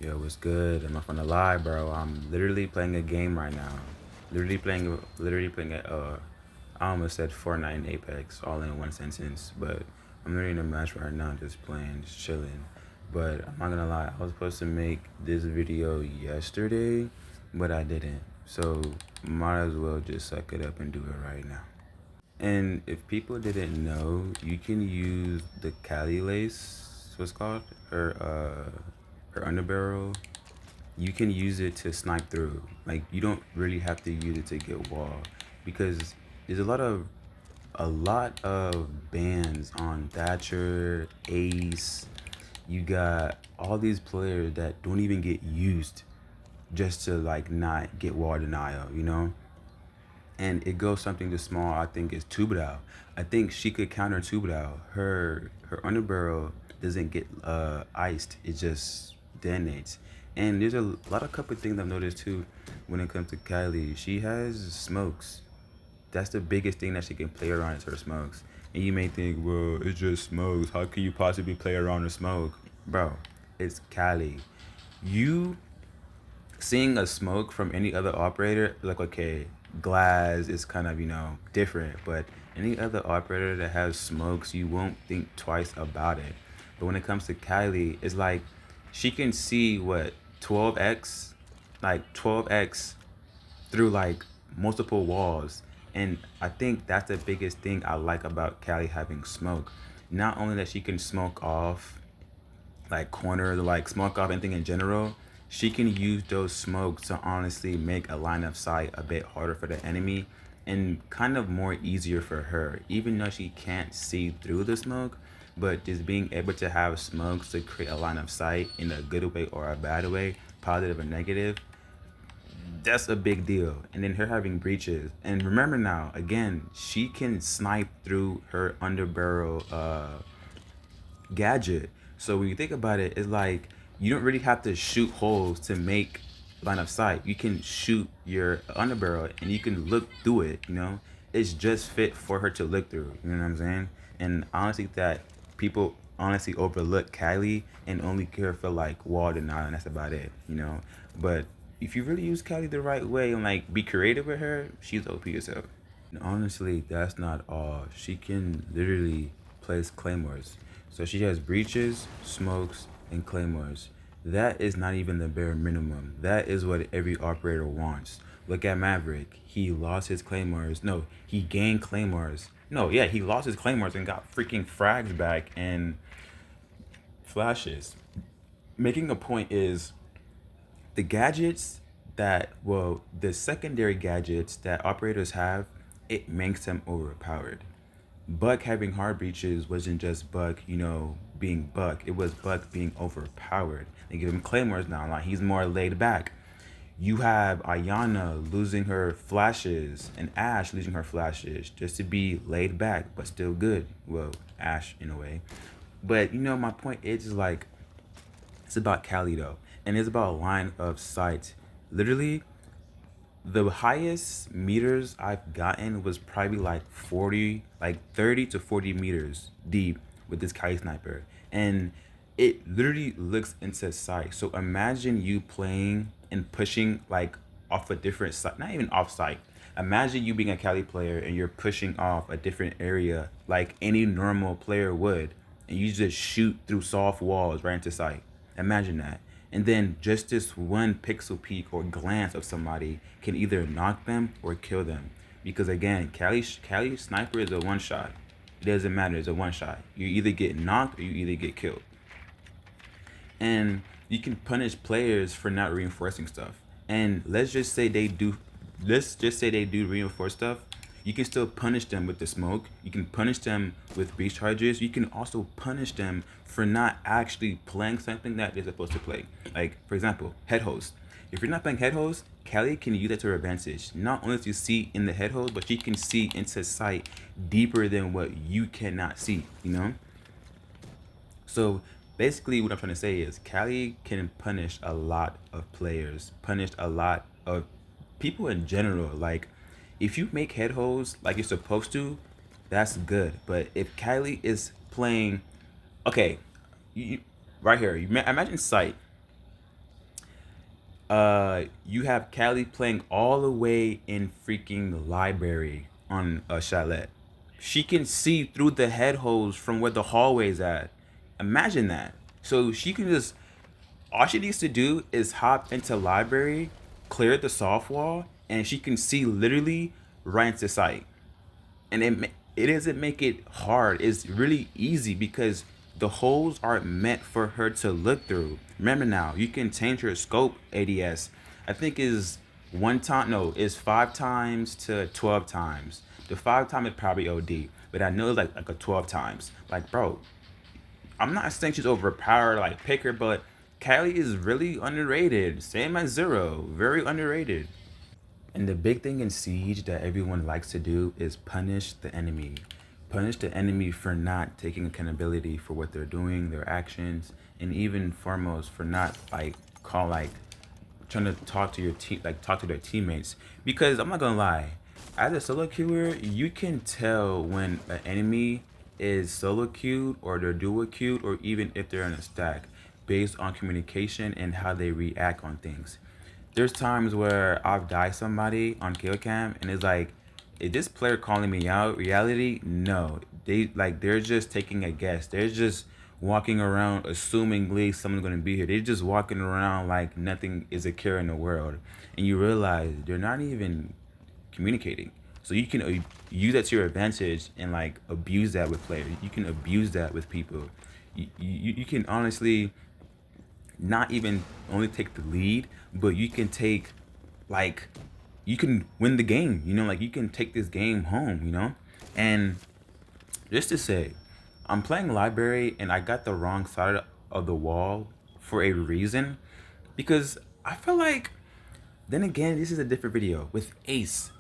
Yo, what's good? I'm not gonna lie, bro. I'm literally playing a game right now. Literally playing I almost said Fortnite and Apex all in one sentence, but I'm literally in a match right now, just playing, just chilling. But I'm not gonna lie, I was supposed to make this video yesterday, but I didn't. So might as well just suck it up and do it right now. And if people didn't know, you can use the Kali lace, what's it called? Her underbarrel. You can use it to snipe through. Like you don't really have to use it to get wall, because there's a lot of bans on Thatcher, Ace. You got all these players that don't even get used just to like not get wall denial, you know? And it goes something to small. I think is Tubadao. I think she could counter Tubadao. Her underbarrel doesn't get iced. It just detonates. And there's a lot of couple things I've noticed too when it comes to Kylie. She has smokes. That's the biggest thing that she can play around is her smokes. And you may think, well, it's just smokes. How can you possibly play around a smoke? Bro, it's Kylie. You seeing a smoke from any other operator, like, okay, glass is kind of, different, but any other operator that has smokes, you won't think twice about it. But when it comes to Kylie, it's like she can see what 12x, like 12x through like multiple walls. And I think that's the biggest thing I like about Kylie having smoke. Not only that she can smoke off like corner, like smoke off anything in general, she can use those smokes to honestly make a line of sight a bit harder for the enemy and kind of more easier for her, even though she can't see through the smoke. But just being able to have smokes to create a line of sight in a good way or a bad way, positive or negative, that's a big deal. And then her having breaches. And remember now, again, she can snipe through her underbarrel gadget. So when you think about it, it's like you don't really have to shoot holes to make line of sight. You can shoot your underbarrel and you can look through it. It's just fit for her to look through. You know what I'm saying? And honestly, that people honestly overlook Kylie and only care for like wall denial, and that's about it. But if you really use Kylie the right way and like be creative with her, she's OP as hell. And honestly, that's not all. She can literally place claymores. So she has breaches, smokes, and claymores. That is not even the bare minimum. That is what every operator wants. Look at Maverick. He lost his claymores. No, he gained claymores. No, yeah, he lost his claymores and got freaking frags back and flashes. Making a point is the gadgets the secondary gadgets that operators have, it makes them overpowered. Buck having hard breaches wasn't just Buck, being Buck. It was Buck being overpowered. They give him claymores now. Like he's more laid back. You have Ayana losing her flashes and Ash losing her flashes just to be laid back, but still good. Well, Ash in a way. But my point is like it's about Cali though, and it's about line of sight. Literally, the highest meters I've gotten was probably like 40, like 30 to 40 meters deep with this Kai sniper. And it literally looks into sight. So imagine you playing and pushing like off a different site, not even off site. Imagine you being a Cali player and you're pushing off a different area like any normal player would, and you just shoot through soft walls right into sight. Imagine that. And then just this one pixel peek or glance of somebody can either knock them or kill them. Because again, Cali sniper is a one shot. It doesn't matter, it's a one shot. You either get knocked or you either get killed. And you can punish players for not reinforcing stuff. And let's just say they do reinforce stuff. You can still punish them with the smoke. You can punish them with breach charges. You can also punish them for not actually playing something that they're supposed to play. Like, for example, head host. If you're not playing head host, Kelly can use that to her advantage. Not only to see in the head host, but she can see into sight deeper than what you cannot see. So basically what I'm trying to say is Cali can punish a lot of players, punish a lot of people in general. Like if you make head holes like you're supposed to, that's good. But if Kylie is playing, okay, you right here, imagine sight. You have Kali playing all the way in freaking library on a chalet. She can see through the head holes from where the hallway's at. Imagine that. So she can just, all she needs to do is hop into library, clear the soft wall, and she can see literally right into sight. And it doesn't make it hard. It's really easy because the holes aren't meant for her to look through. Remember now, you can change your scope ADS. I think is one time, no, it's 5 times to 12 times. The 5 time is probably OD, but I know it's like a 12 times. Like, bro, I'm not saying she's overpowered, like pick her, but Kylie is really underrated. Same as Zero, very underrated. And the big thing in Siege that everyone likes to do is punish the enemy. Punish the enemy for not taking accountability for what they're doing, their actions, and even foremost for not trying to talk to your team, like talk to their teammates. Because I'm not gonna lie, as a solo queuer, you can tell when an enemy is solo queued or they're dual queued or even if they're in a stack based on communication and how they react on things. There's times where I've died somebody on kill cam and it's like, is this player calling me out? Reality, no. They're just taking a guess. They're just walking around assumingly someone's gonna be here. They're just walking around like nothing is a care in the world. And you realize they're not even communicating. So you can use that to your advantage and like abuse that with players. You can abuse that with people. You can honestly not even only take the lead, but you can take like you can win the game, you know, like you can take this game home, you know? And just to say, I'm playing library and I got the wrong side of the wall for a reason because I feel like then again, this is a different video with Ace.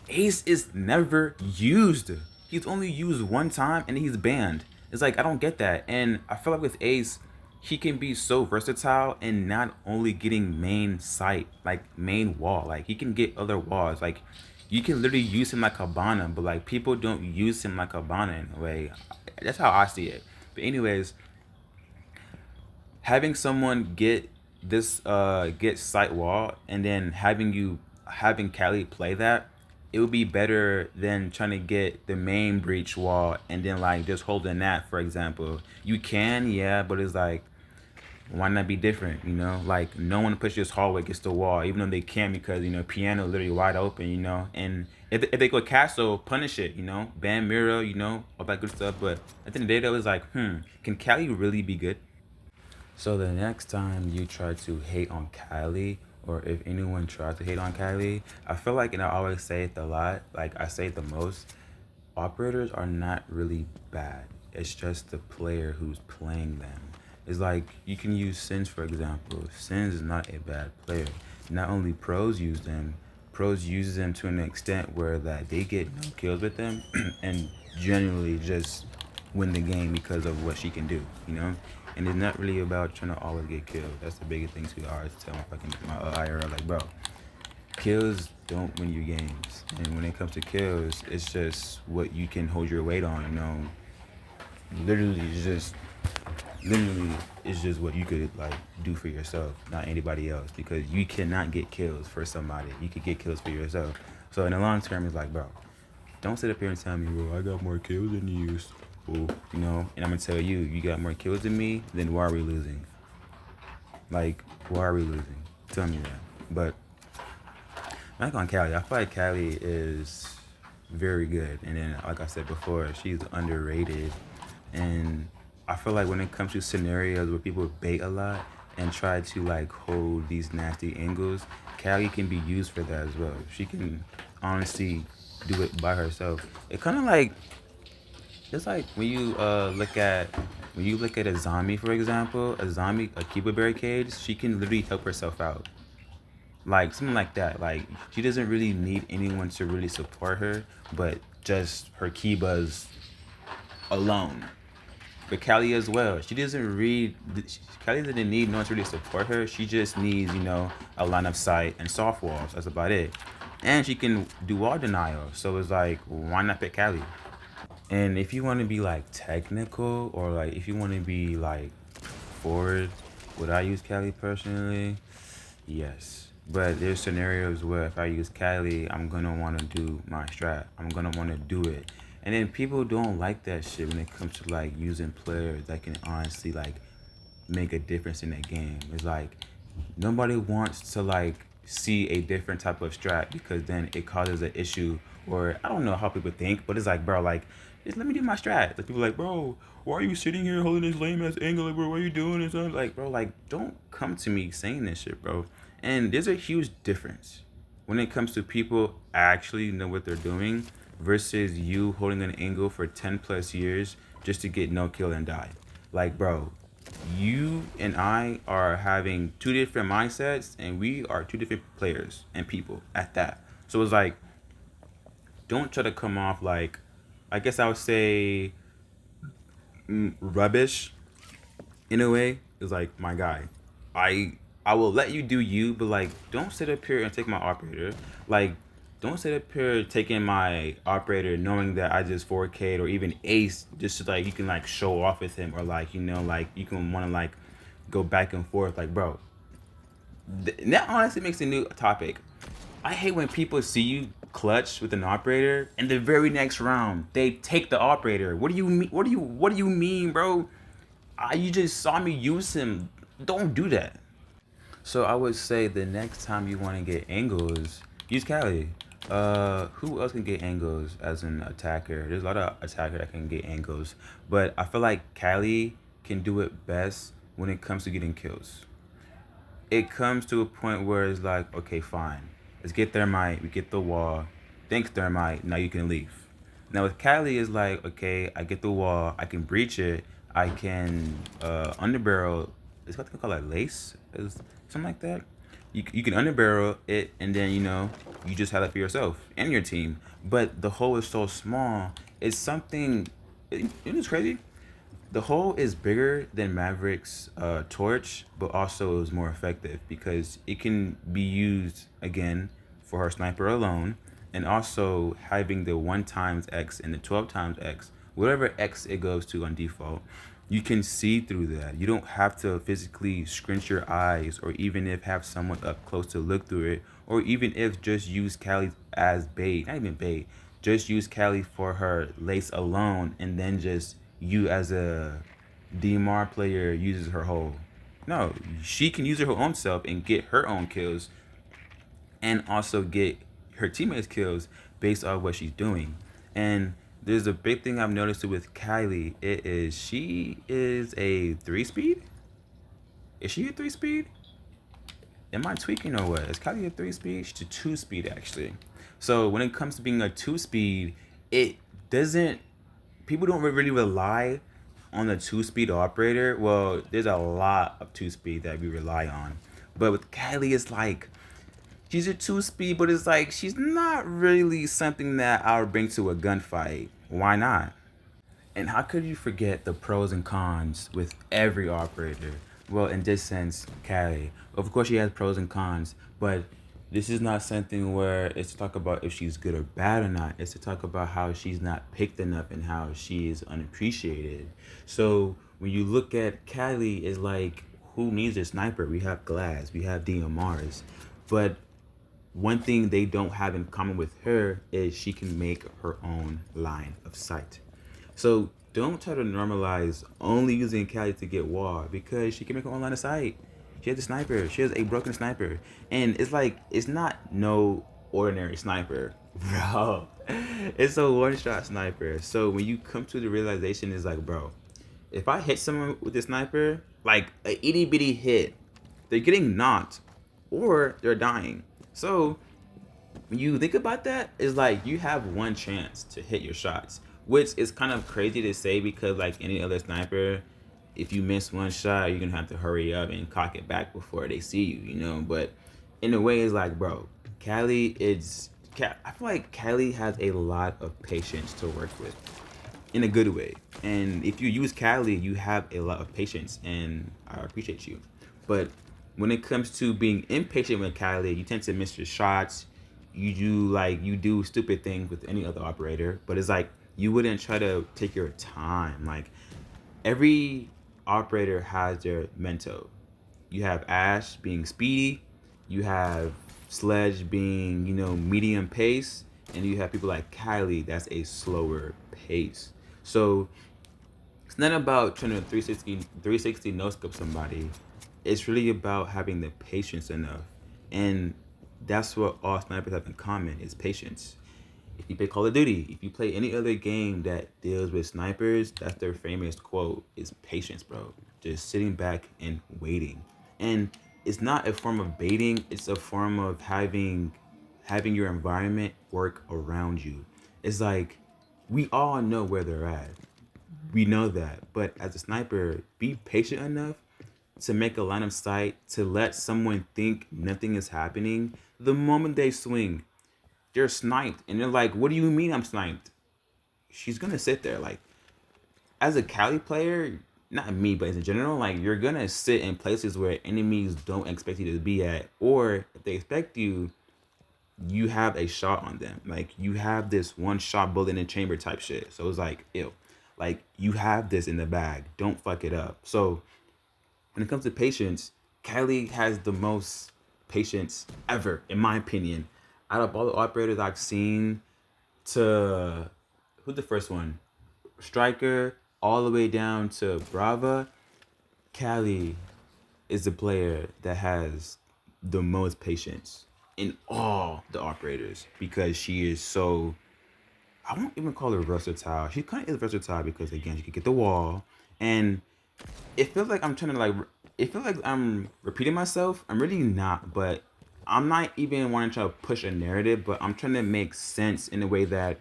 Ace is never used. He's only used one time and he's banned. It's like I don't get that. And I feel like with Ace, he can be so versatile and not only getting main site, like main wall. Like he can get other walls. Like you can literally use him like a Bana, but like people don't use him like a Bana in a way. That's how I see it. But anyways, having someone get site wall and then having Kali play that, it would be better than trying to get the main breach wall and then like just holding that, for example. You can, yeah, but it's like why not be different, you know? Like no one pushes hallway against the wall, even though they can because you know piano literally wide open, you know. And if they go castle, punish it, you know, ban mirror, you know, all that good stuff. But at the end of the day, though, it's like, can Cali really be good? So the next time you try to hate on Kylie, or if anyone tries to hate on Kylie, I feel like, and I always say it a lot, like I say it the most, operators are not really bad. It's just the player who's playing them. It's like you can use Sins for example. Sins is not a bad player. Not only pros use them, pros use them to an extent where that they get no kills with them and generally just win the game because of what she can do, you know? And it's not really about trying to always get killed. That's the biggest thing too. I always tell my IRL, like, bro, kills don't win you games. And when it comes to kills, it's just what you can hold your weight on, you know? Literally, literally, it's just what you could, like, do for yourself, not anybody else. Because you cannot get kills for somebody. You could get kills for yourself. So in the long term, it's like, bro, don't sit up here and tell me, well, I got more kills than you. Well, you know, and I'm gonna tell you, you got more kills than me, then why are we losing? Like, why are we losing? Tell me that. But back on Callie, I feel like Callie is very good. And then, like I said before, she's underrated. And I feel like when it comes to scenarios where people bait a lot and try to like hold these nasty angles, Callie can be used for that as well. She can honestly do it by herself. It kind of like, it's like when you look at a zombie, for example, a keeper barricade, she can literally help herself out. Like something like that. Like she doesn't really need anyone to really support her, but just her Kibas alone. But Callie as well. She doesn't read. Callie doesn't need no one to really support her. She just needs, you know, a line of sight and soft walls. That's about it. And she can do wall denial. So it's like, why not pick Callie? And if you want to be like technical or like if you want to be like forward, would I use Callie personally? Yes. But there's scenarios where if I use Kali, I'm gonna wanna do my strat. I'm gonna wanna do it. And then people don't like that shit when it comes to like using players that can honestly like make a difference in that game. It's like nobody wants to like see a different type of strat because then it causes an issue. Or I don't know how people think, but it's like, bro, like just let me do my strat. Like people are like, bro, why are you sitting here holding this lame ass angle? Like, bro, what are you doing? And stuff like, bro, like don't come to me saying this shit, bro. And there's a huge difference when it comes to people actually know what they're doing versus you holding an angle for 10 plus years just to get no kill and die. Like, bro, you and I are having two different mindsets and we are two different players and people at that. So it's like, don't try to come off like, I guess I would say, rubbish in a way. It's like, my guy, I I will let you do you, but like don't sit up here and take my operator. Like don't sit up here taking my operator knowing that I just 4K'd or even ace just so like you can like show off with him or like like you can wanna like go back and forth. Like bro, that honestly makes a new topic. I hate when people see you clutch with an operator and the very next round they take the operator. What do you mean? What do you mean, bro? You just saw me use him. Don't do that. So I would say the next time you want to get angles, use Kali. Who else can get angles as an attacker? There's a lot of attacker that can get angles, but I feel like Kali can do it best when it comes to getting kills. It comes to a point where it's like, okay, fine, let's get thermite. We get the wall. Thanks thermite. Now you can leave. Now with Kali is like, okay, I get the wall. I can breach it. I can underbarrel. It's what they call it, lace, is something like that. You can underbarrel it, and then you just have it for yourself and your team. But the hole is so small. It's something. It's crazy. The hole is bigger than Maverick's torch, but also is more effective because it can be used again for her sniper alone, and also having the 1 times X and the 12 times X, whatever X it goes to on default, you can see through that. You don't have to physically squint your eyes, or even if have someone up close to look through it, or even if just use Kali as bait, not even bait, just use Kali for her lace alone, and then just you as a DMR player uses her whole. No, she can use her own self and get her own kills, and also get her teammates kills based on what she's doing. And there's a big thing I've noticed with Kylie. It is she is a 3 speed. Is she a 3 speed? Am I tweaking or what? Is Kylie a 3 speed? She's a 2 speed actually. So when it comes to being a 2 speed, it doesn't. People don't really rely on the 2 speed operator. Well, there's a lot of 2 speed that we rely on, but with Kylie, it's like she's a 2 speed, but it's like she's not really something that I would bring to a gunfight. Why not? And how could you forget the pros and cons with every operator? Well, in this sense, Callie. Of course, she has pros and cons, but this is not something where it's to talk about if she's good or bad or not. It's to talk about how she's not picked enough and how she is unappreciated. So when you look at Callie, it's like, who needs a sniper? We have Glass, we have DMRs. But one thing they don't have in common with her is she can make her own line of sight. So don't try to normalize only using Callie to get wall because she can make her own line of sight. She has a sniper. She has a broken sniper. And it's like, it's not no ordinary sniper, bro. It's a one-shot sniper. So when you come to the realization, it's like, bro, if I hit someone with a sniper, like a itty bitty hit, they're getting knocked or they're dying. So when you think about that, it's like you have one chance to hit your shots, which is kind of crazy to say because like any other sniper, if you miss one shot, you're gonna have to hurry up and cock it back before they see you, But in a way, it's like, bro, Callie is. I feel like Callie has a lot of patience to work with, in a good way. And if you use Callie, you have a lot of patience, and I appreciate you. But when it comes to being impatient with Callie, you tend to miss your shots. You do stupid things with any other operator, but it's like you wouldn't try to take your time. Like every operator has their mento. You have Ash being speedy, You have Sledge being, medium pace, and you have people like Kali that's a slower pace. So it's not about trying to 360 no scope somebody. It's really about having the patience enough. And that's what all snipers have in common is patience. If you play Call of Duty, if you play any other game that deals with snipers, that's their famous quote is patience, bro. Just sitting back and waiting. And it's not a form of baiting, it's a form of having your environment work around you. It's like we all know where they're at. We know that. But as a sniper, be patient enough to make a line of sight to let someone think nothing is happening. The moment they swing, they're sniped. And they're like, what do you mean I'm sniped? She's gonna sit there. Like, as a Cali player, not me, but in general, like you're gonna sit in places where enemies don't expect you to be at. Or if they expect you, you have a shot on them. Like you have this one shot bullet in a chamber type shit. So it's like, ew. Like you have this in the bag. Don't fuck it up. So when it comes to patience, Kylie has the most patience ever, in my opinion. Out of all the operators I've seen, to who's the first one? Striker, all the way down to Brava. Callie is the player that has the most patience in all the operators because she is so. I won't even call her versatile. She kind of is versatile because again, she can get the wall, and it feels like I'm trying to like. It feels like I'm repeating myself. I'm really not, but I'm not even wanting to push a narrative. But I'm trying to make sense in a way that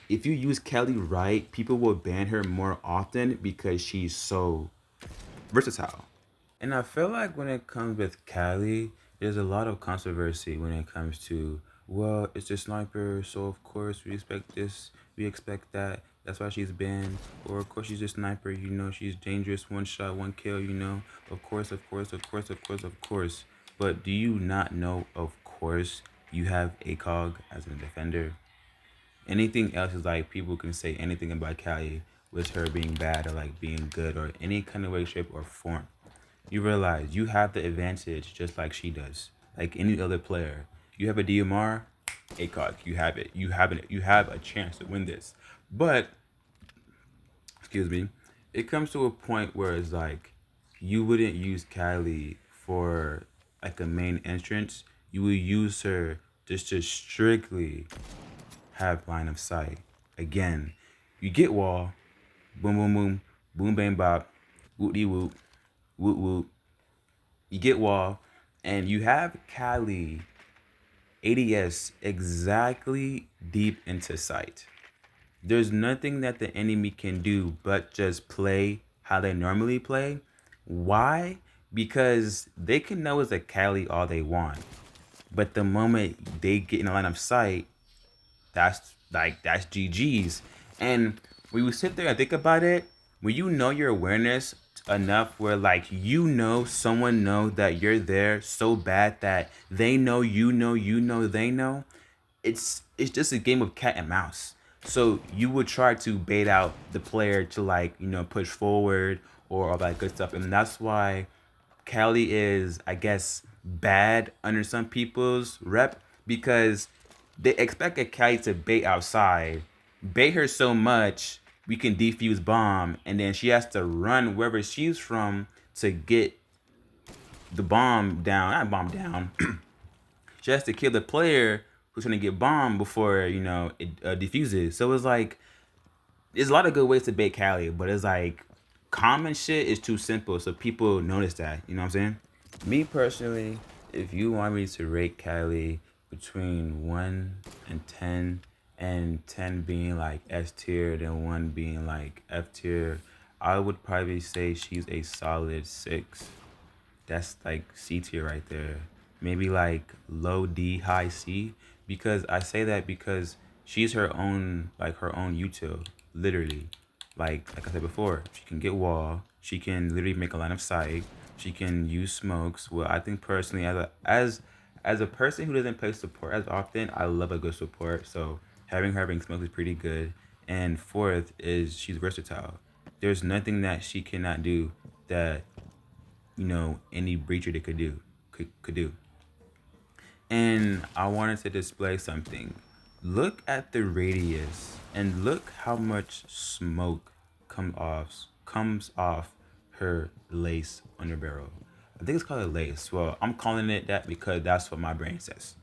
if you use Kelly right, people will ban her more often because she's so versatile. And I feel like when it comes with Cali, there's a lot of controversy when it comes to, well, it's a sniper, so of course we expect this, we expect that. That's why she's banned. Or of course she's a sniper, she's dangerous, one shot, one kill. Of course, of course, of course, of course, of course. But do you not know, of course, you have ACOG as a defender? Anything else is like people can say anything about Cali with her being bad or like being good or any kind of way, shape, or form. You realize you have the advantage just like she does, like any other player. You have a DMR, ACOG, you have it. You have a chance to win this. But excuse me, it comes to a point where it's like you wouldn't use Kylie for like a main entrance. You would use her just to strictly have line of sight. Again, you get wall, boom boom boom, boom bang bop, whoop de whoop, whoop whoop. You get wall, and you have Cali ADS exactly deep into sight. There's nothing that the enemy can do but just play how they normally play. Why? Because they can know it's a Cali all they want. But the moment they get in a line of sight, that's GG's. And when you sit there and think about it, when you know your awareness enough where like someone knows that you're there so bad that they know they know, it's just a game of cat and mouse. So you would try to bait out the player to like, push forward or all that good stuff. And that's why Cali is, I guess, bad under some people's rep because they expect a Cali to bait outside, bait her so much we can defuse bomb, and then she has to run wherever she's from to get the bomb down. Not bomb down. She has to kill the player who's trying to get bombed before it defuses. So it's like there's a lot of good ways to bait Cali, but it's like common shit is too simple, so people notice that. You know what I'm saying? Me personally, if you want me to rate Kylie between 1 and 10, and 10 being like S tier, then 1 being like F tier, I would probably say she's a solid 6. That's like C tier right there. Maybe like low D, high C. Because I say that because she's her own util, literally. Like I said before, she can get wall. She can literally make a line of sight. She can use smokes. Well, I think personally, as a person who doesn't play support as often, I love a good support. So having smokes is pretty good. And fourth is she's versatile. There's nothing that she cannot do that any breacher that could do. and I wanted to display something. Look at the radius and look how much smoke comes off her lace underbarrel. I think it's called a lace. Well, I'm calling it that because that's what my brain says.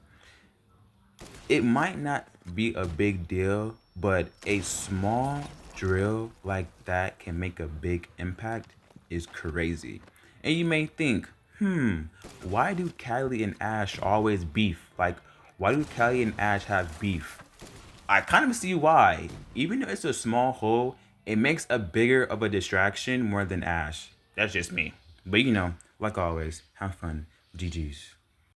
It might not be a big deal, but a small drill like that can make a big impact is crazy. And you may think, why do Callie and Ash always beef? Like, why do Callie and Ash have beef? I kind of see why. Even though it's a small hole, it makes a bigger of a distraction more than Ash. That's just me. But like always, have fun. GG's.